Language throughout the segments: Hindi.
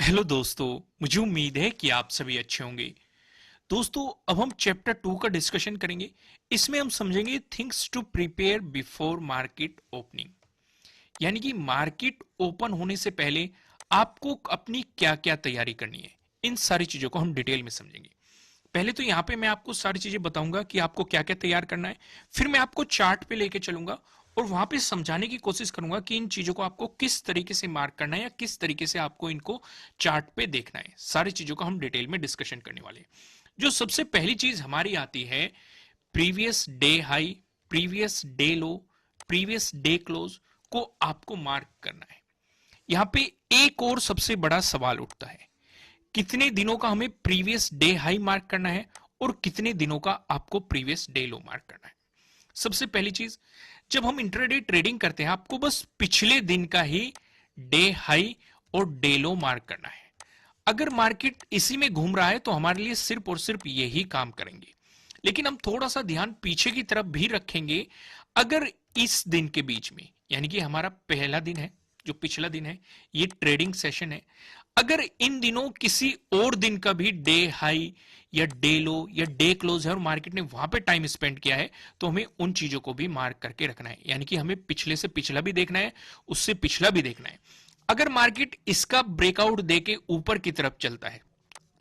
हेलो दोस्तों। मुझे उम्मीद है कि आप सभी अच्छे होंगे। दोस्तों, अब हम चैप्टर 2 का डिस्कशन करेंगे। इसमें हम समझेंगे things to prepare before market opening, यानी कि मार्केट ओपन होने से पहले आपको अपनी क्या क्या तैयारी करनी है। इन सारी चीजों को हम डिटेल में समझेंगे। पहले तो यहाँ पे मैं आपको सारी चीजें बताऊंगा कि आपको क्या क्या तैयार करना है। फिर मैं आपको चार्ट पे लेके चलूंगा और वहां पे समझाने की कोशिश करूंगा कि इन चीजों को आपको किस तरीके से मार्क करना है या किस तरीके से आपको इनको चार्ट पे देखना है। सारी चीजों का हम डिटेल में डिस्कशन करने वाले हैं। जो सबसे पहली चीज हमारी आती है, previous day high, previous day लो, प्रीवियस डे क्लोज को आपको मार्क करना है। यहां पे एक और सबसे बड़ा सवाल उठता है, कितने दिनों का हमें प्रीवियस डे हाई मार्क करना है और कितने दिनों का आपको प्रीवियस डे लो मार्क करना है। सबसे पहली चीज, जब हम इंट्राडे ट्रेडिंग करते हैं आपको बस पिछले दिन का ही डे हाई और डे लो मार्क करना है। अगर मार्केट इसी में घूम रहा है तो हमारे लिए सिर्फ और सिर्फ यही काम करेंगे। लेकिन हम थोड़ा सा ध्यान पीछे की तरफ भी रखेंगे। अगर इस दिन के बीच में, यानी कि हमारा पहला दिन है, जो पिछला दिन है, ये ट्रेडिंग सेशन है, अगर इन दिनों किसी और दिन का भी डे हाई या डे लो या डे क्लोज है और मार्केट ने वहां पे टाइम स्पेंड किया है, तो हमें उन चीजों को भी मार्क करके रखना है। यानी कि हमें पिछले से पिछला भी देखना है, उससे पिछला भी देखना है। अगर मार्केट इसका ब्रेकआउट देके ऊपर की तरफ चलता है,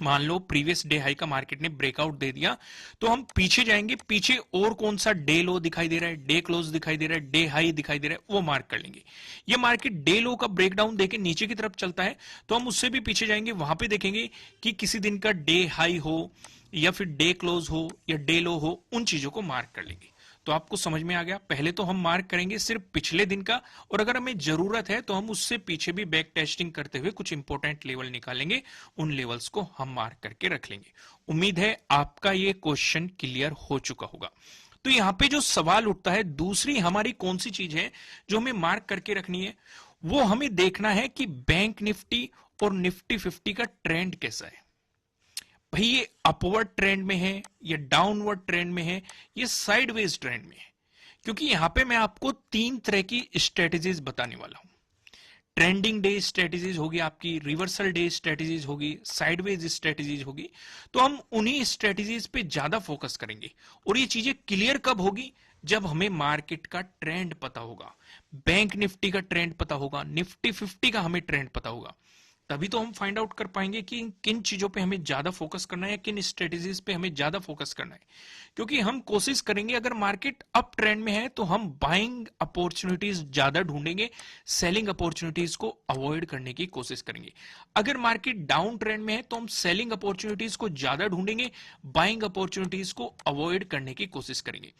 मान लो प्रीवियस डे हाई का मार्केट ने ब्रेकआउट दे दिया, तो हम पीछे जाएंगे। पीछे और कौन सा डे लो दिखाई दे रहा है, डे क्लोज दिखाई दे रहा है, डे हाई दिखाई दे रहा है, वो मार्क कर लेंगे। ये मार्केट डे लो का ब्रेकडाउन देके नीचे की तरफ चलता है तो हम उससे भी पीछे जाएंगे, वहां पे देखेंगे कि किसी दिन का डे हाई हो या फिर डे क्लोज हो या डे लो हो, उन चीजों को मार्क कर लेंगे। तो आपको समझ में आ गया। पहले तो हम मार्क करेंगे सिर्फ पिछले दिन का, और अगर हमें जरूरत है तो हम उससे पीछे भी बैक टेस्टिंग करते हुए कुछ इंपॉर्टेंट लेवल निकालेंगे, उन लेवल्स को हम मार्क करके रख लेंगे। उम्मीद है आपका ये क्वेश्चन क्लियर हो चुका होगा। तो यहां पे जो सवाल उठता है, दूसरी हमारी कौन सी चीज है जो हमें मार्क करके रखनी है, वो हमें देखना है कि बैंक निफ्टी और निफ्टी 50 का ट्रेंड कैसा है। भाई ये अपवर्ड ट्रेंड में है या डाउनवर्ड ट्रेंड में है, ये साइडवेज ट्रेंड में है। क्योंकि यहां पे मैं आपको तीन तरह की स्ट्रेटेजीज बताने वाला हूं। ट्रेंडिंग डे स्ट्रेटेजीज होगी आपकी, रिवर्सल डे स्ट्रेटेजीज होगी, साइडवेज स्ट्रेटेजीज होगी। तो हम उन्हीं स्ट्रेटेजीज पे ज्यादा फोकस करेंगे। और ये चीजें क्लियर कब होगी, जब हमें मार्केट का ट्रेंड पता होगा, बैंक निफ्टी का ट्रेंड पता होगा, निफ्टी 50 का हमें ट्रेंड पता होगा। तभी तो हम फाइंड आउट कर पाएंगे कि किन चीजों पे हमें ज्यादा फोकस करना है, किन स्ट्रेटेजीज पे हमें ज्यादा फोकस करना है। क्योंकि हम कोशिश करेंगे, अगर मार्केट अप ट्रेंड में है तो हम बाइंग अपॉर्चुनिटीज ज्यादा ढूंढेंगे, सेलिंग अपॉर्चुनिटीज को अवॉइड करने की कोशिश करेंगे। अगर मार्केट डाउन ट्रेंड में है तो हम सेलिंग अपॉर्चुनिटीज को ज्यादा ढूंढेंगे, बाइंग अपॉर्चुनिटीज को अवॉइड करने की कोशिश करेंगे।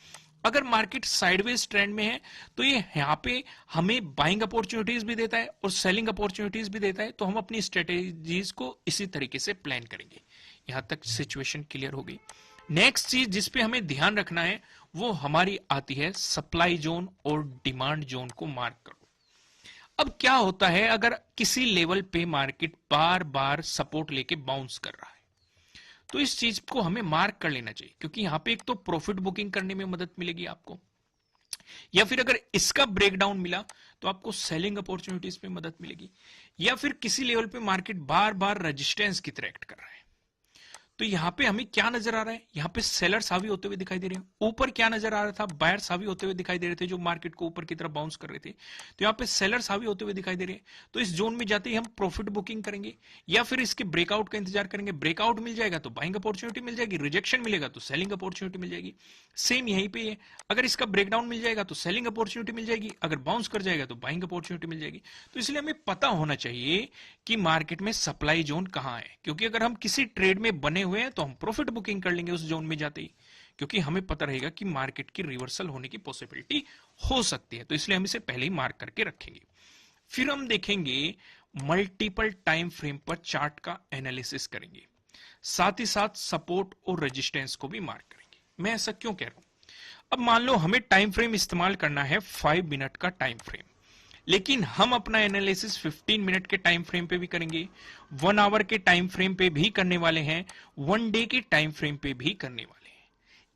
अगर मार्केट साइडवेज ट्रेंड में है तो ये यहां पे हमें बाइंग अपॉर्चुनिटीज भी देता है और सेलिंग अपॉर्चुनिटीज भी देता है। तो हम अपनी स्ट्रेटेजीज को इसी तरीके से प्लान करेंगे। यहां तक सिचुएशन क्लियर हो गई। नेक्स्ट चीज जिस पे हमें ध्यान रखना है वो हमारी आती है सप्लाई जोन और डिमांड जोन को मार्क करो। अब क्या होता है, अगर किसी लेवल पे मार्केट बार बार सपोर्ट लेके बाउंस कर रहा है तो इस चीज को हमें मार्क कर लेना चाहिए। क्योंकि यहां पे एक तो प्रॉफिट बुकिंग करने में मदद मिलेगी आपको, या फिर अगर इसका ब्रेकडाउन मिला तो आपको सेलिंग अपॉर्चुनिटीज पे मदद मिलेगी, या फिर किसी लेवल पे मार्केट बार बार रेजिस्टेंस की तरह एक्ट कर रहा है। तो यहां पे हमें क्या नजर आ रहा है, यहां पे सेलर्स हावी होते हुए दिखाई दे रहे हैं। ऊपर क्या नजर आ रहा था, बायर्स हावी होते हुए दिखाई दे रहे थे जो मार्केट को ऊपर की तरफ बाउंस कर रहे थे। तो यहां पे सेलर्स हावी होते हुए दिखाई दे रहे हैं। तो इस जोन में जाते ही हम प्रॉफिट बुकिंग करेंगे, या फिर इसके ब्रेकआउट का इंतजार करेंगे। ब्रेकआउट मिल जाएगा तो बाइंग अपॉर्चुनिटी मिल जाएगी, रिजेक्शन मिलेगा तो सेलिंग अपॉर्चुनिटी मिल जाएगी। सेम यहीं पे है, अगर इसका ब्रेकडाउन मिल जाएगा तो सेलिंग अपॉर्चुनिटी मिल जाएगी, अगर बाउंस कर जाएगा तो बाइंग अपॉर्चुनिटी मिल जाएगी। तो इसलिए हमें पता होना चाहिए कि मार्केट में सप्लाई जोन कहां है। क्योंकि अगर हम किसी ट्रेड में बने हुए हैं तो हम प्रॉफिट बुकिंग कर लेंगे उस जोन में जाते ही, क्योंकि हमें पता रहेगा कि मार्केट की रिवर्सल होने की पॉसिबिलिटी हो सकती है। तो इसलिए हम इसे पहले ही मार्क करके रखेंगे। फिर हम देखेंगे मल्टीपल टाइम फ्रेम पर चार्ट का एनालिसिस करेंगे, साथ ही साथ सपोर्ट और रेजिस्टेंस को भी मार्क करेंगे। मैं ऐसा क्यों कह रहा हूं, अब मान लो हमें टाइम फ्रेम इस्तेमाल करना है 5 मिनट का टाइम फ्रेम, लेकिन हम अपना एनालिसिस 15 मिनट के टाइम फ्रेम पे भी करेंगे, 1 आवर के टाइम फ्रेम पे भी करने वाले हैं, 1 डे के टाइम फ्रेम पे भी करने वाले हैं।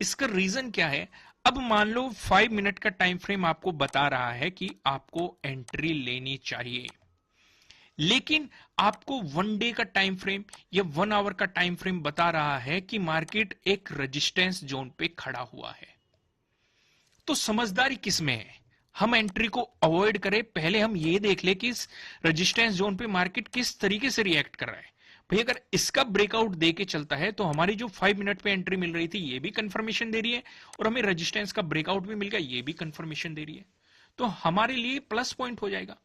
इसका रीजन क्या है, अब मान लो 5 मिनट का टाइम फ्रेम आपको बता रहा है कि आपको एंट्री लेनी चाहिए, लेकिन आपको 1 डे का टाइम फ्रेम या 1 आवर का टाइम फ्रेम बता रहा है कि मार्केट एक रेजिस्टेंस जोन पे खड़ा हुआ है। तो समझदारी किस में है? हम एंट्री को अवॉइड करें, पहले हम ये देख ले कि इस रेजिस्टेंस जोन पे मार्केट किस तरीके से रिएक्ट कर रहा है। भाई अगर इसका ब्रेकआउट दे के चलता है तो हमारी जो 5 मिनट पे एंट्री मिल रही थी ये भी कंफर्मेशन दे रही है, और हमें रेजिस्टेंस का ब्रेकआउट भी मिल गया, ये भी कंफर्मेशन दे रही है, तो हमारे लिए प्लस पॉइंट हो जाएगा।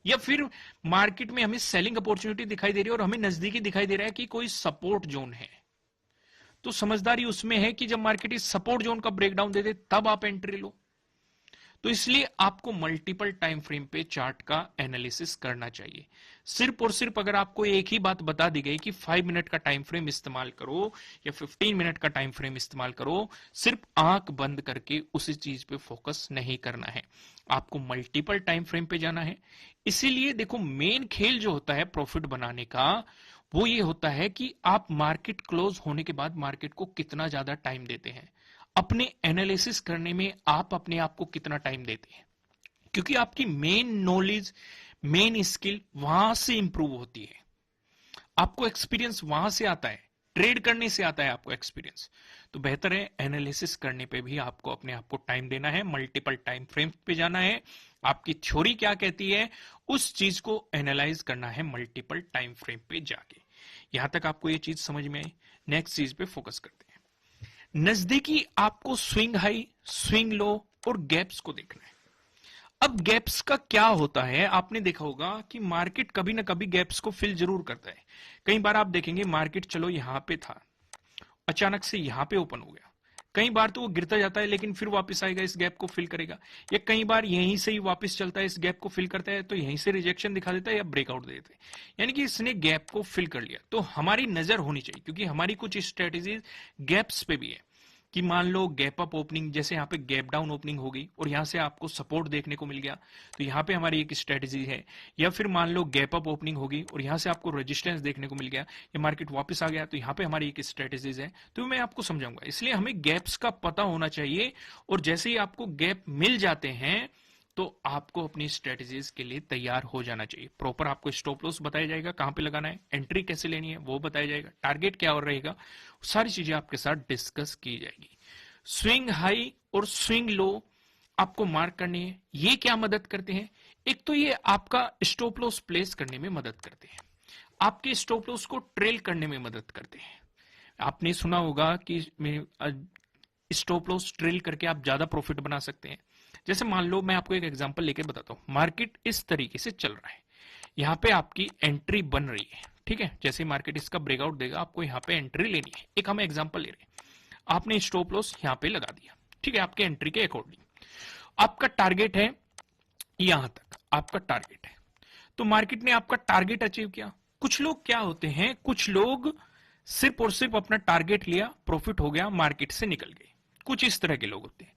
या फिर मार्केट में हमें सेलिंग अपॉर्चुनिटी दिखाई दे रही है और हमें नजदीकी दिखाई दे रहा है कि कोई सपोर्ट जोन है, तो समझदारी उसमें है कि जब मार्केट इस सपोर्ट जोन का ब्रेकडाउन दे दे तब आप एंट्री लो। तो इसलिए आपको मल्टीपल टाइम फ्रेम पे चार्ट का एनालिसिस करना चाहिए। सिर्फ और सिर्फ अगर आपको एक ही बात बता दी गई कि 5 मिनट का टाइम फ्रेम इस्तेमाल करो या 15 मिनट का टाइम फ्रेम इस्तेमाल करो, सिर्फ आंख बंद करके उसी चीज पे फोकस नहीं करना है, आपको मल्टीपल टाइम फ्रेम पे जाना है। इसीलिए देखो, मेन खेल जो होता है प्रॉफिट बनाने का, वो ये होता है कि आप मार्केट क्लोज होने के बाद मार्केट को कितना ज्यादा टाइम देते हैं, अपने एनालिसिस करने में आप अपने आप को कितना टाइम देते हैं, क्योंकि आपकी मेन नॉलेज, मेन स्किल वहां से इंप्रूव होती है। आपको एक्सपीरियंस वहां से आता है, ट्रेड करने से आता है आपको एक्सपीरियंस। तो बेहतर है एनालिसिस करने पे भी आपको अपने आप को टाइम देना है, मल्टीपल टाइम फ्रेम पे जाना है, आपकी थ्योरी क्या कहती है उस चीज को एनालाइज करना है मल्टीपल टाइम फ्रेम पे जाके। यहां तक आपको ये चीज समझ में आई। नेक्स्ट चीज पे फोकस करते हैं। नजदीकी आपको स्विंग हाई, स्विंग लो और गैप्स को देखना है। अब गैप्स का क्या होता है, आपने देखा होगा कि मार्केट कभी ना कभी गैप्स को फिल जरूर करता है। कई बार आप देखेंगे मार्केट चलो यहां पे था, अचानक से यहां पे ओपन हो गया, कई बार तो वो गिरता जाता है लेकिन फिर वापस आएगा, इस गैप को फिल करेगा, या कई बार यहीं से ही वापस चलता है, इस गैप को फिल करता है तो यहीं से रिजेक्शन दिखा देता है या ब्रेकआउट दे देता है, यानी कि इसने गैप को फिल कर लिया। तो हमारी नजर होनी चाहिए, क्योंकि हमारी कुछ स्ट्रेटेजीज गैप्स पे भी है कि मान लो गैप अप ओपनिंग, जैसे यहाँ पे गैप डाउन ओपनिंग हो गई और यहां से आपको सपोर्ट देखने को मिल गया, तो यहाँ पे हमारी एक स्ट्रेटेजी है। या फिर मान लो गैप अप ओपनिंग होगी और यहां से आपको रेजिस्टेंस देखने को मिल गया, या मार्केट वापस आ गया, तो यहाँ पे हमारी एक स्ट्रेटेजीज है, तो मैं आपको समझाऊंगा। इसलिए हमें गैप्स का पता होना चाहिए, और जैसे ही आपको गैप मिल जाते हैं तो आपको अपनी स्ट्रेटेजीज के लिए तैयार हो जाना चाहिए। प्रॉपर आपको स्टॉप लॉस बताया जाएगा, कहां पे लगाना है, एंट्री कैसे लेनी है वो बताया जाएगा, टारगेट क्या और रहेगा, सारी चीजें आपके साथ डिस्कस की जाएगी। स्विंग हाई और स्विंग लो आपको मार्क करनी है। ये क्या मदद करते हैं? एक तो ये आपका स्टॉप लॉस प्लेस करने में मदद करते हैं, आपके स्टॉप लॉस को ट्रेल करने में मदद करते हैं। आपने सुना होगा कि स्टॉप लॉस ट्रेल करके आप ज्यादा प्रॉफिट बना सकते हैं। जैसे मान लो, मैं आपको एक एग्जांपल लेके बताता हूं, मार्केट इस तरीके से चल रहा है, यहां पे आपकी एंट्री बन रही है, ठीक है, जैसे मार्केट इसका ब्रेकआउट देगा आपको यहां पे एंट्री लेनी है। एक हम एग्जांपल ले रहे हैं, आपने स्टॉप लॉस यहां पे लगा दिया, ठीक है, आपके एंट्री के अकॉर्डिंग। आपका टारगेट है यहां तक, आपका टारगेट है, तो मार्केट ने आपका टारगेट अचीव किया। कुछ लोग क्या होते हैं, कुछ लोग सिर्फ और सिर्फ अपना टारगेट लिया, प्रॉफिट हो गया, मार्केट से निकल गए, कुछ इस तरह के लोग होते हैं।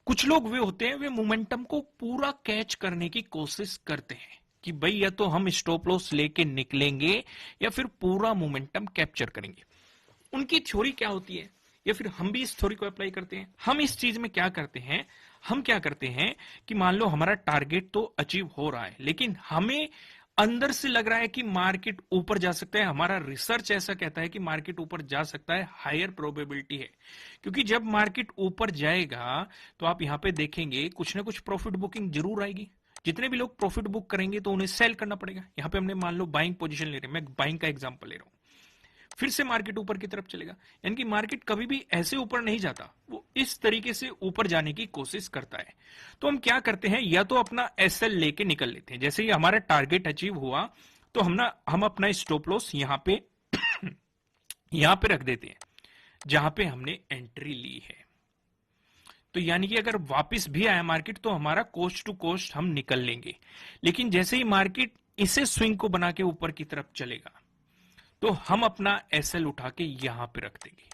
कुछ लोग वे होते हैं, वे मोमेंटम को पूरा कैच करने की कोशिश करते हैं कि भाई या तो हम स्टॉप लॉस लेके निकलेंगे या फिर पूरा मोमेंटम कैप्चर करेंगे। उनकी थ्योरी क्या होती है, या फिर हम भी इस थ्योरी को अप्लाई करते हैं। हम इस चीज में क्या करते हैं, हम क्या करते हैं कि मान लो हमारा टारगेट तो अचीव हो रहा है, लेकिन हमें अंदर से लग रहा है कि मार्केट ऊपर जा सकता है, हमारा रिसर्च ऐसा कहता है कि मार्केट ऊपर जा सकता है, हायर प्रोबेबिलिटी है। क्योंकि जब मार्केट ऊपर जाएगा तो आप यहां पे देखेंगे कुछ ना कुछ प्रॉफिट बुकिंग जरूर आएगी। जितने भी लोग प्रॉफिट बुक करेंगे तो उन्हें सेल करना पड़ेगा। यहां पे हमने मान लो बाइंग पोजीशन ले रहे हैं, मैं बाइंग का एग्जांपल ले रहा हूं, फिर से मार्केट ऊपर की तरफ चलेगा, यानी कि मार्केट कभी भी ऐसे ऊपर नहीं जाता, वो इस तरीके से ऊपर जाने की कोशिश करता है। तो हम क्या करते हैं, या तो अपना एसएल लेके निकल लेते हैं, जैसे ही हमारा टारगेट अचीव हुआ तो हम अपना स्टॉप लॉस यहां पे यहां पे रख देते हैं जहां पे हमने एंट्री ली है। तो यानी कि अगर वापस भी आया मार्केट तो हमारा कोस्ट टू कोस्ट हम निकल लेंगे। लेकिन जैसे ही मार्केट इसे स्विंग को बना के ऊपर की तरफ चलेगा तो हम अपना एसएल उठा के यहां पे रख देंगे,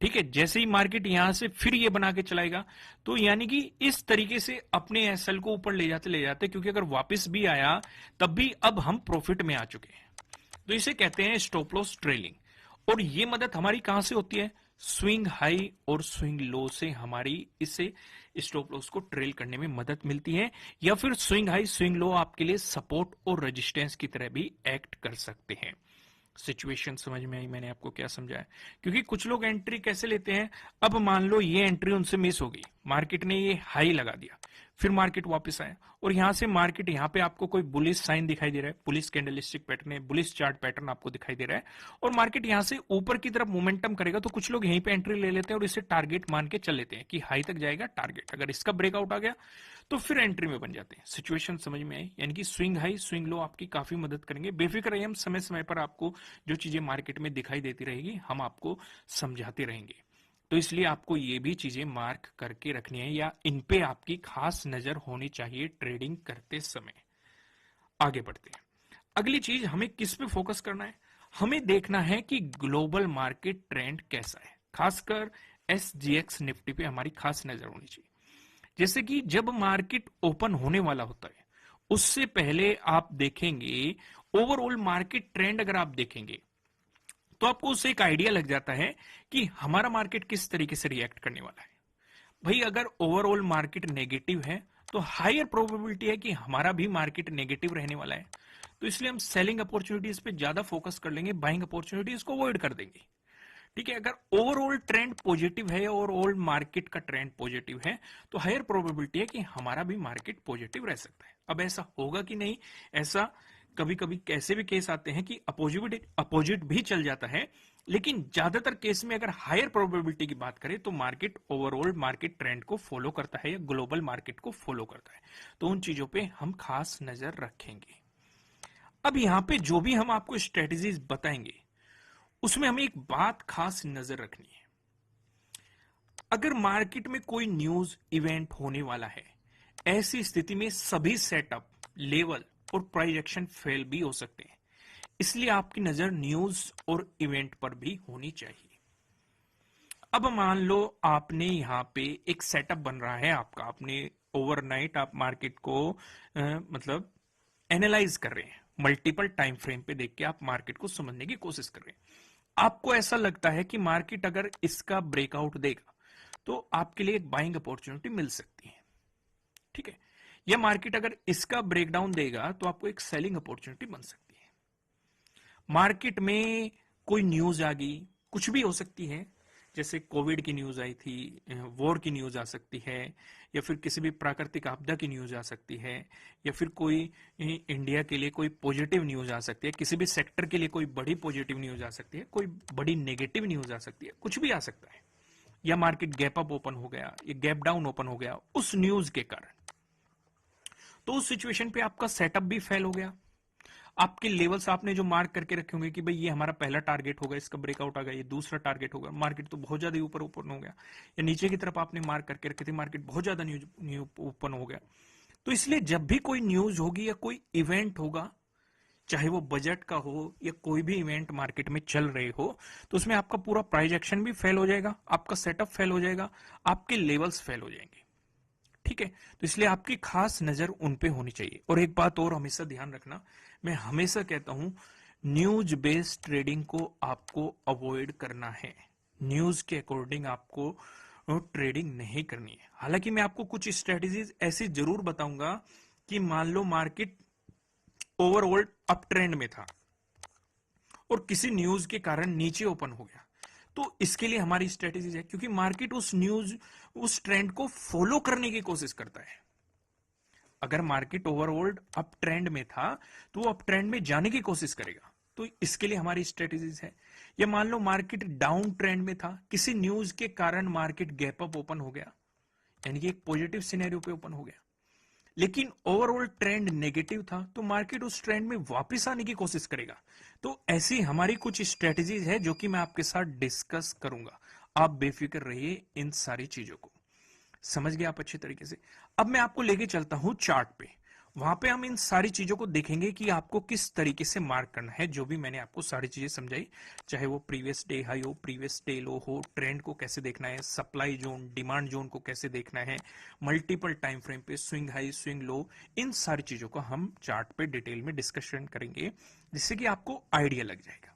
ठीक है। जैसे ही मार्केट यहां से फिर ये बना के चलाएगा तो यानी कि इस तरीके से अपने एसएल को ऊपर ले जाते, क्योंकि अगर वापस भी आया तब भी अब हम प्रॉफिट में आ चुके हैं। तो इसे कहते हैं स्टॉप लॉस ट्रेलिंग। और ये मदद हमारी कहां से होती है, स्विंग हाई और स्विंग लो से हमारी इससे स्टॉप लॉस को ट्रेल करने में मदद मिलती है, या फिर स्विंग हाई स्विंग लो आपके लिए सपोर्ट और रेजिस्टेंस की तरह भी एक्ट कर सकते हैं। सिचुएशन समझ में आई मैंने आपको क्या समझाया? क्योंकि कुछ लोग एंट्री कैसे लेते हैं, अब मान लो ये एंट्री उनसे मिस हो गई, मार्केट ने ये हाई लगा दिया, फिर मार्केट वापस आया और यहां से मार्केट, यहां पे आपको कोई बुलिश साइन दिखाई दे रहा है, बुलिश कैंडलस्टिक पैटर्न है, बुलिश चार्ट पैटर्न आपको दिखाई दे रहा है और मार्केट यहां से ऊपर की तरफ मोमेंटम करेगा, तो कुछ लोग यहीं पे एंट्री ले लेते हैं और इसे टारगेट मान के चल लेते हैं कि हाई तक जाएगा टारगेट, अगर इसका ब्रेकआउट आ गया तो फिर एंट्री में बन जाते हैं। सिचुएशन समझ में आई? यानी कि स्विंग हाई स्विंग लो आपकी काफी मदद करेंगे। बेफिक्र रहिए, हम समय समय पर आपको जो चीजें मार्केट में दिखाई देती रहेगी हम आपको समझाते रहेंगे। तो इसलिए आपको ये भी चीजें मार्क करके रखनी है या इन पे आपकी खास नजर होनी चाहिए ट्रेडिंग करते समय। आगे बढ़ते हैं। अगली चीज हमें किस पे फोकस करना है? हमें देखना है कि ग्लोबल मार्केट ट्रेंड कैसा है, खासकर SGX निफ्टी पे हमारी खास नजर होनी चाहिए। जैसे कि जब मार्केट ओपन होने वाला होता है उससे पहले आप देखेंगे ओवरऑल मार्केट ट्रेंड, अगर आप देखेंगे तो आपको उससे एक आइडिया लग जाता है कि हमारा मार्केट किस तरीके से रिएक्ट करने वाला है। भाई अगर ओवरऑल मार्केट नेगेटिव है तो हायर प्रोबेबिलिटी है कि हमारा भी मार्केट नेगेटिव रहने वाला है, तो इसलिए हम सेलिंग अपॉर्चुनिटीज पे ज्यादा फोकस कर लेंगे, बाइंग अपॉर्चुनिटीज को अवॉइड कर देंगे। ठीक है, अगर ओवरऑल ट्रेंड पॉजिटिव है और ओवरऑल मार्केट का ट्रेंड पॉजिटिव है तो हायर प्रोबेबिलिटी है कि हमारा भी मार्केट पॉजिटिव रह सकता है। अब ऐसा होगा कि नहीं, ऐसा कभी कभी कैसे भी केस आते हैं कि अपोजिट भी चल जाता है, लेकिन ज्यादातर केस में अगर हायर प्रोबेबिलिटी की बात करें तो मार्केट ओवरऑल मार्केट ट्रेंड को फॉलो करता है या ग्लोबल मार्केट को फॉलो करता है। तो उन चीजों पे हम खास नजर रखेंगे। अब यहां पे जो भी हम आपको स्ट्रेटेजीज बताएंगे उसमें हमें एक बात खास नजर रखनी है। अगर मार्केट में कोई न्यूज इवेंट होने वाला है, ऐसी स्थिति में सभी सेटअप, लेवल और प्राइस एक्शन फेल भी हो सकते हैं, इसलिए आपकी नजर न्यूज और इवेंट पर भी होनी चाहिए। अब मान लो आपने यहां पे एक सेटअप बन रहा है आपका, आपने ओवरनाइट आप मार्केट को मतलब एनालाइज कर रहे हैं, मल्टीपल टाइम फ्रेम पे देख के आप मार्केट को समझने की कोशिश कर रहे हैं। आपको ऐसा लगता है कि मार्केट अगर इसका ब्रेकआउट देगा तो आपके लिए एक बाइंग अपॉर्चुनिटी मिल सकती है। ठीक है, या मार्केट अगर इसका ब्रेकडाउन देगा तो आपको एक सेलिंग अपॉर्चुनिटी बन सकती है। मार्केट में कोई न्यूज आ गई, कुछ भी हो सकती है, जैसे कोविड की न्यूज आई थी, वॉर की न्यूज आ सकती है, या फिर किसी भी प्राकृतिक आपदा की न्यूज आ सकती है, या फिर कोई इंडिया के लिए कोई पॉजिटिव न्यूज आ सकती है, किसी भी सेक्टर के लिए कोई बड़ी पॉजिटिव न्यूज आ सकती है, कोई बड़ी नेगेटिव न्यूज आ सकती है, कुछ भी आ सकता है। या मार्केट गैप अप ओपन हो गया या गैप डाउन ओपन हो गया उस न्यूज के कारण, तो उस सिचुएशन पे आपका सेटअप भी फेल हो गया। आपके लेवल्स आपने जो मार्क करके रखे होंगे कि भाई ये हमारा पहला टारगेट होगा, इसका ब्रेकआउट आ गया, ये दूसरा टारगेट होगा, मार्केट तो बहुत ज्यादा ऊपर ऊपर हो गया, या नीचे की तरफ आपने मार्क करके रखे थे, मार्केट बहुत ज्यादा न्यूज ओपन हो गया। तो इसलिए जब भी कोई न्यूज होगी या कोई इवेंट होगा, चाहे वो बजट का हो या कोई भी इवेंट मार्केट में चल रहे हो, तो उसमें आपका पूरा प्राइस एक्शन भी फेल हो जाएगा, आपका सेटअप फेल हो जाएगा, आपके लेवल्स फेल हो जाएंगे। ठीक है, तो इसलिए आपकी खास नजर उन पे होनी चाहिए। और एक बात और हमेशा ध्यान रखना, मैं हमेशा कहता हूं न्यूज बेस्ड ट्रेडिंग को आपको अवॉइड करना है, न्यूज के अकॉर्डिंग आपको ट्रेडिंग नहीं करनी है। हालांकि मैं आपको कुछ स्ट्रेटेजीज ऐसी जरूर बताऊंगा कि मान लो मार्केट ओवरऑल अप ट्रेंड में था और किसी न्यूज के कारण नीचे ओपन हो गया, तो इसके लिए हमारी स्ट्रेटेजी है, क्योंकि मार्केट उस न्यूज उस ट्रेंड को फॉलो करने की कोशिश करता है। अगर मार्केट ओवरऑल अप ट्रेंड में था तो वो अप ट्रेंड में जाने की कोशिश करेगा, तो इसके लिए हमारी स्ट्रेटेजीज है। या मान लो मार्केट डाउन ट्रेंड में था, किसी न्यूज के कारण मार्केट गैप अप ओपन हो गया, यानी कि एक पॉजिटिव सिनेरियो पे ओपन हो गया, लेकिन ओवरऑल ट्रेंड नेगेटिव था, तो मार्केट उस ट्रेंड में वापस आने की कोशिश करेगा। तो ऐसी हमारी कुछ स्ट्रेटेजीज है जो कि मैं आपके साथ डिस्कस करूंगा। आप बेफिक्र रहिए इन सारी चीजों को। समझ गए आप अच्छे तरीके से? अब मैं आपको लेके चलता हूं चार्ट पे, वहां पे हम इन सारी चीजों को देखेंगे कि आपको किस तरीके से मार्क करना है, जो भी मैंने आपको सारी चीजें समझाई, चाहे वो प्रीवियस डे हाई हो, प्रीवियस डे लो हो, ट्रेंड को कैसे देखना है, सप्लाई जोन डिमांड जोन को कैसे देखना है, मल्टीपल टाइम फ्रेम पे स्विंग हाई स्विंग लो, इन सारी चीजों को हम चार्ट पे डिटेल में डिस्कशन करेंगे, जिससे कि आपको आइडिया लग जाएगा।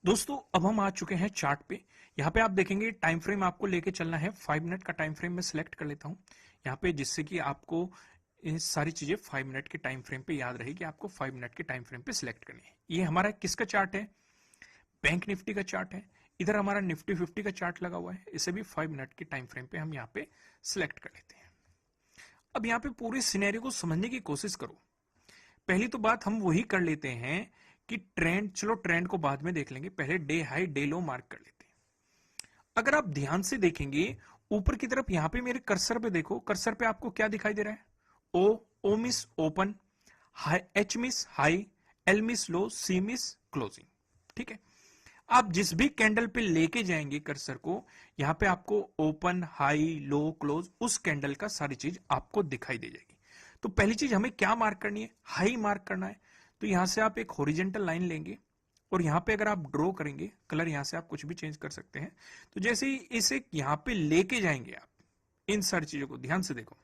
दोस्तों अब हम आ चुके हैं चार्ट पे। यहाँ पे आप देखेंगे टाइम फ्रेम आपको लेके चलना है 5 मिनट का टाइम फ्रेम में सिलेक्ट कर लेता हूँ यहाँ पे, जिससे कि आपको ये सारी चीजें 5 मिनट के टाइम फ्रेम पे याद रहेगी, आपको 5 मिनट के टाइम फ्रेम पे सिलेक्ट करनी है। ये हमारा किसका चार्ट है? बैंक निफ्टी का चार्ट है। इधर हमारा निफ्टी 50 का चार्ट लगा हुआ है, इसे भी 5 मिनट के टाइम फ्रेम पे हम यहाँ पे सिलेक्ट कर लेते हैं। अब यहाँ पे पूरे सिनेरियो को समझने की कोशिश करो। पहली तो बात हम वही कर लेते हैं कि ट्रेंड, चलो ट्रेंड को बाद में देख लेंगे, पहले डे हाई डे लो मार्क कर लेते हैं। अगर आप ध्यान से देखेंगे ऊपर की तरफ, यहां पे मेरे कर्सर पे देखो, कर्सर पे आपको क्या दिखाई दे रहा है? O means open, H means high, L means low, C means closing. ठीक है, आप जिस भी कैंडल पे लेके जाएंगे कर्सर को, यहां पे आपको ओपन, हाई, लो, क्लोज, उस कैंडल का सारी चीज आपको दिखाई दे जाएगी। तो पहली चीज हमें क्या मार्क करनी है? हाई मार्क करना है। तो यहां से आप एक हॉरिजेंटल लाइन लेंगे और यहां पे अगर आप ड्रॉ करेंगे, कलर यहां से आप कुछ भी चेंज कर सकते हैं। तो जैसे ही इसे यहां पे लेके जाएंगे आप, इन सारी चीजों को ध्यान से देखो,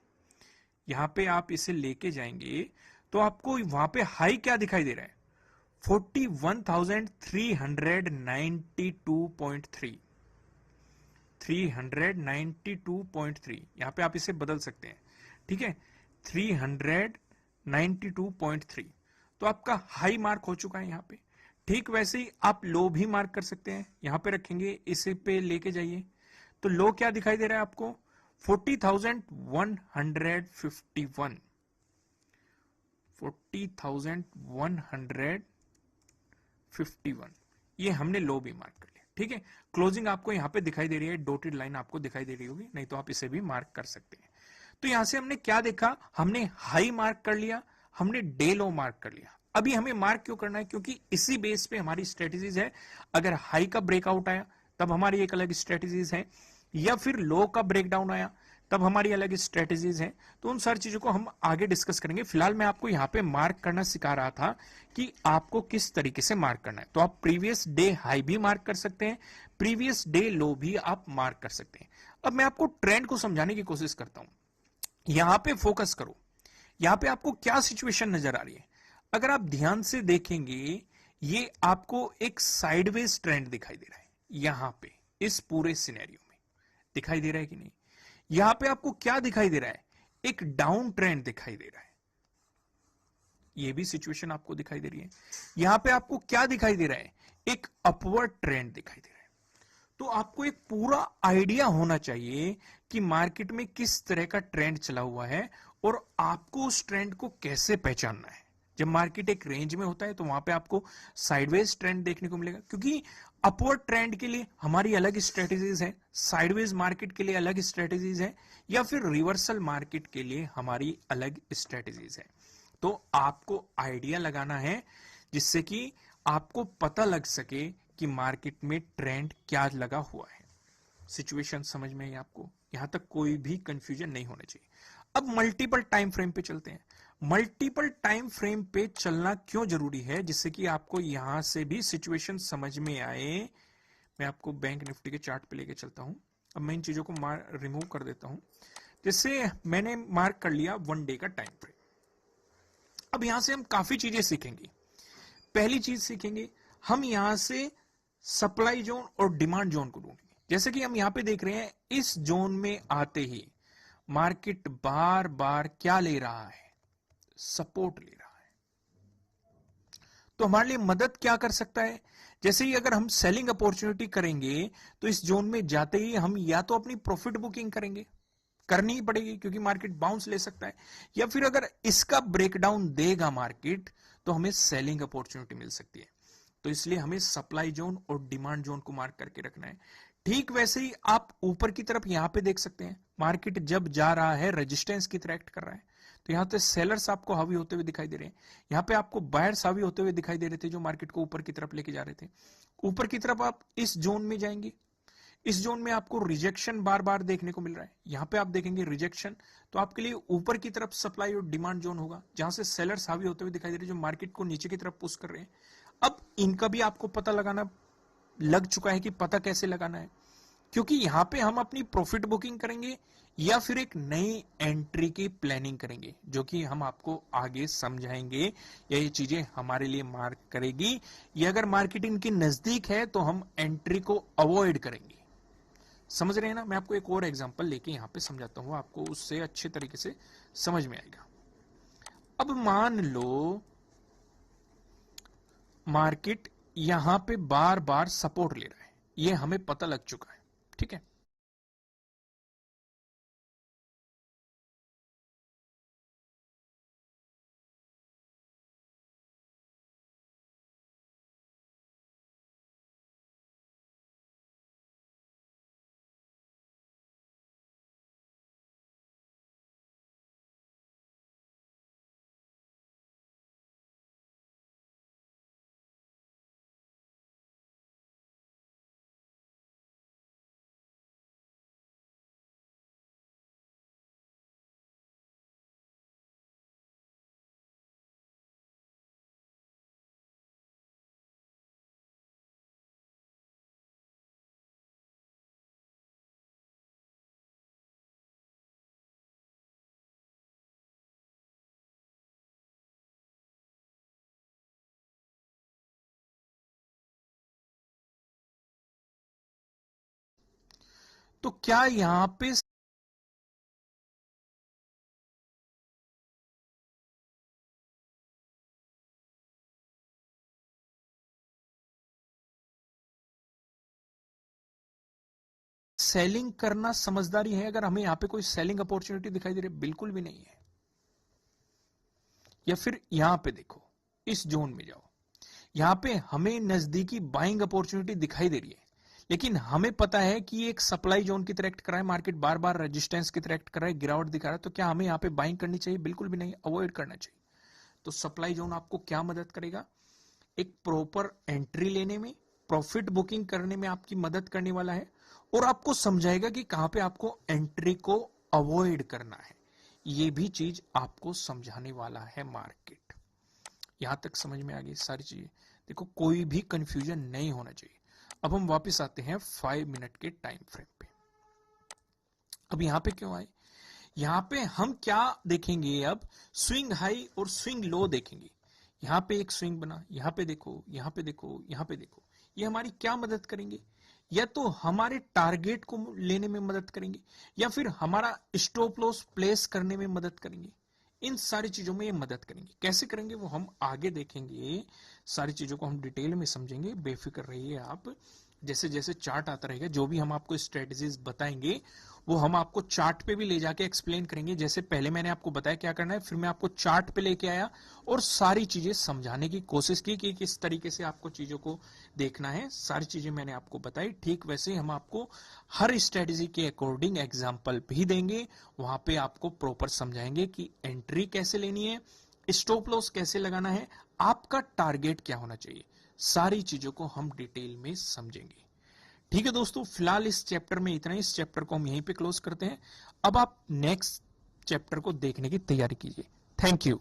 यहां पे आप इसे लेके जाएंगे तो आपको वहां पे हाई क्या दिखाई दे रहा है? 41,392.3, 392.3। यहां पे आप इसे बदल सकते हैं, ठीक है, 392.3। तो आपका हाई मार्क हो चुका है यहां पे। ठीक वैसे ही आप लो भी मार्क कर सकते हैं, यहां पे रखेंगे, इसे पे लेके जाइए तो लो क्या दिखाई दे रहा है आपको? 40,151, 40,151, ये हमने लो भी मार्क कर लिया। ठीक है, क्लोजिंग आपको यहां पे दिखाई दे रही है, डॉटेड लाइन आपको दिखाई दे रही होगी, नहीं तो आप इसे भी मार्क कर सकते हैं। तो यहां से हमने क्या देखा? हमने हाई मार्क कर लिया, हमने डे लो मार्क कर लिया। अभी हमें मार्क क्यों करना है? क्योंकि इसी बेस पे हमारी स्ट्रेटेजीज है। अगर हाई का ब्रेकआउट आया तब हमारी एक अलग स्ट्रेटेजीज है, या फिर लो का ब्रेकडाउन आया तब हमारी अलग स्ट्रेटेजीज हैं। तो उन सारी चीजों को हम आगे डिस्कस करेंगे। फिलहाल मैं आपको यहां पे मार्क करना सिखा रहा था कि आपको किस तरीके से मार्क करना है। तो आप प्रीवियस डे हाई भी मार्क कर सकते हैं, प्रीवियस डे लो भी आप मार्क कर सकते हैं। अब मैं आपको ट्रेंड को समझाने की कोशिश करता हूं। यहां पे फोकस करो, यहां पे आपको क्या सिचुएशन नजर आ रही है? अगर आप ध्यान से देखेंगे, ये आपको एक साइडवेज ट्रेंड दिखाई दे रहा है। यहां पे इस पूरे सिनेरियो में दिखाई दे रहा है कि नहीं? यहां पे आपको क्या दिखाई दे रहा है? एक डाउन ट्रेंड दिखाई दे रहा है। यह भी सिचुएशन आपको दिखाई दे रही है। यहां पे आपको क्या दिखाई दे रहा है? एक अपवर्ड ट्रेंड दिखाई दे रहा है। तो आपको एक पूरा आइडिया होना चाहिए कि मार्केट में किस तरह का ट्रेंड चला हुआ है और आपको उस ट्रेंड को कैसे पहचानना है। जब मार्केट एक रेंज में होता है तो वहां पे आपको साइडवेज ट्रेंड देखने को मिलेगा, क्योंकि अपवर्ड ट्रेंड के लिए हमारी अलग स्ट्रेटेजीज है, साइडवेज मार्केट के लिए अलग स्ट्रेटेजीज है, या फिर रिवर्सल मार्केट के लिए हमारी अलग स्ट्रेटेजीज है। तो आपको आइडिया लगाना है जिससे कि आपको पता लग सके कि मार्केट में ट्रेंड क्या लगा हुआ है। सिचुएशन समझ में है आपको? यहां तक कोई भी कंफ्यूजन नहीं होना चाहिए। अब मल्टीपल टाइम फ्रेम पे चलते हैं। मल्टीपल टाइम फ्रेम पे चलना क्यों जरूरी है? जिससे कि आपको यहां से भी सिचुएशन समझ में आए। मैं आपको बैंक निफ्टी के चार्ट पे लेके चलता हूं। अब मैं इन चीजों को रिमूव कर देता हूं। जैसे मैंने मार्क कर लिया 1 डे का टाइम फ्रेम। अब यहां से हम काफी चीजें सीखेंगे। पहली चीज सीखेंगे, हम यहां से सप्लाई जोन और डिमांड जोन को ढूंढेंगे। जैसे कि हम यहां पे देख रहे हैं, इस जोन में आते ही मार्केट बार बार क्या ले रहा है? सपोर्ट ले रहा है। तो हमारे लिए मदद क्या कर सकता है? जैसे ही अगर हम सेलिंग अपॉर्चुनिटी करेंगे तो इस जोन में जाते ही हम या तो अपनी प्रॉफिट बुकिंग करेंगे, करनी ही पड़ेगी क्योंकि मार्केट बाउंस ले सकता है, या फिर अगर इसका ब्रेकडाउन देगा मार्केट तो हमें सेलिंग अपॉर्चुनिटी मिल सकती है। तो इसलिए हमें सप्लाई जोन और डिमांड जोन को मार्क करके रखना है। ठीक वैसे ही आप ऊपर की तरफ यहां पे देख सकते हैं, मार्केट जब जा रहा है रेजिस्टेंस की तरह एक्ट कर रहा है। तो यहां पे सेलर्स आपको हावी होते हुए दिखाई दे रहे हैं, यहां पे आपको बायर्स हावी होते हुए दिखाई दे रहे थे जो मार्केट को ऊपर की तरफ लेके जा रहे थे। ऊपर की तरफ आप इस जोन में जाएंगे, इस जोन में आपको रिजेक्शन बार बार देखने को मिल रहा है। यहां पे आप देखेंगे रिजेक्शन, तो आपके लिए ऊपर की तरफ सप्लाई और डिमांड जोन होगा जहां से सेलर्स हावी होते हुए दिखाई दे रहे हैं जो मार्केट को नीचे की तरफ पुश कर रहे हैं। अब इनका भी आपको पता लगाना लग चुका है कि पता कैसे लगाना है। क्योंकि यहां पे हम अपनी प्रॉफिट बुकिंग करेंगे या फिर एक नई एंट्री की प्लानिंग करेंगे, जो कि हम आपको आगे समझाएंगे, या ये चीजें हमारे लिए मार्क करेगी, या अगर मार्केटिंग के नजदीक है तो हम एंट्री को अवॉइड करेंगे। समझ रहे हैं ना? मैं आपको एक और एग्जांपल लेके यहां पे समझाता हूं, आपको उससे अच्छे तरीके से समझ में आएगा। अब मान लो मार्केट यहां पे बार बार सपोर्ट ले रहा है, ये हमें पता लग चुका है, ठीक है। तो क्या यहां पे सेलिंग करना समझदारी है? अगर हमें यहां पे कोई सेलिंग अपॉर्चुनिटी दिखाई दे रही है? बिल्कुल भी नहीं है। या फिर यहां पे देखो, इस जोन में जाओ, यहां पे हमें नजदीकी बाइंग अपॉर्चुनिटी दिखाई दे रही है, लेकिन हमें पता है कि एक सप्लाई जोन की तरह एक्ट कर रहा है, मार्केट बार बार रेजिस्टेंस की तरह एक्ट कर रहा है, गिरावट दिखा रहा है। तो क्या हमें यहां पे बाइंग करनी चाहिए? बिल्कुल भी नहीं, अवॉइड करना चाहिए। तो सप्लाई जोन आपको क्या मदद करेगा? एक प्रॉपर एंट्री लेने में, प्रॉफिट बुकिंग करने में आपकी मदद करने वाला है, और आपको समझाएगा कि कहां पे आपको एंट्री को अवॉइड करना है। ये भी चीज आपको समझाने वाला है मार्केट। यहां तक समझ में आ गई सारी चीजें? देखो, कोई भी कंफ्यूजन नहीं होना चाहिए। अब हम वापस आते हैं 5 मिनट के टाइम फ्रेम पे। अब यहां पे क्यों आए? यहां पे हम क्या देखेंगे? अब स्विंग हाई और स्विंग लो देखेंगे। यहां पे एक स्विंग बना, यहां पे देखो, यहां पे देखो, यहां पे देखो। ये हमारी क्या मदद करेंगे? या तो हमारे टारगेट को लेने में मदद करेंगे, या फिर हमारा स्टॉप लॉस प्लेस करने में मदद करेंगे। इन सारी चीजों में ये मदद करेंगे। कैसे करेंगे वो हम आगे देखेंगे, सारी चीजों को हम डिटेल में समझेंगे। बेफिक्र रहिए आप। जैसे जैसे चार्ट आता रहेगा, जो भी हम आपको स्ट्रेटजीज बताएंगे वो हम आपको चार्ट पे भी ले जाके एक्सप्लेन करेंगे। जैसे पहले मैंने आपको बताया क्या करना है, फिर मैं आपको चार्ट पे लेके आया और सारी चीजें समझाने की कोशिश की कि किस तरीके से आपको चीजों को देखना है। सारी चीजें मैंने आपको बताई। ठीक वैसे हम आपको हर स्ट्रेटजी के अकॉर्डिंग एग्जाम्पल भी देंगे, वहां पे आपको प्रॉपर समझाएंगे कि एंट्री कैसे लेनी है, स्टॉप लॉस कैसे लगाना है, आपका टारगेट क्या होना चाहिए। सारी चीजों को हम डिटेल में समझेंगे। ठीक है दोस्तों, फिलहाल इस चैप्टर में इतना ही। इस चैप्टर को हम यहीं पे क्लोज करते हैं। अब आप नेक्स्ट चैप्टर को देखने की तैयारी कीजिए। Thank you.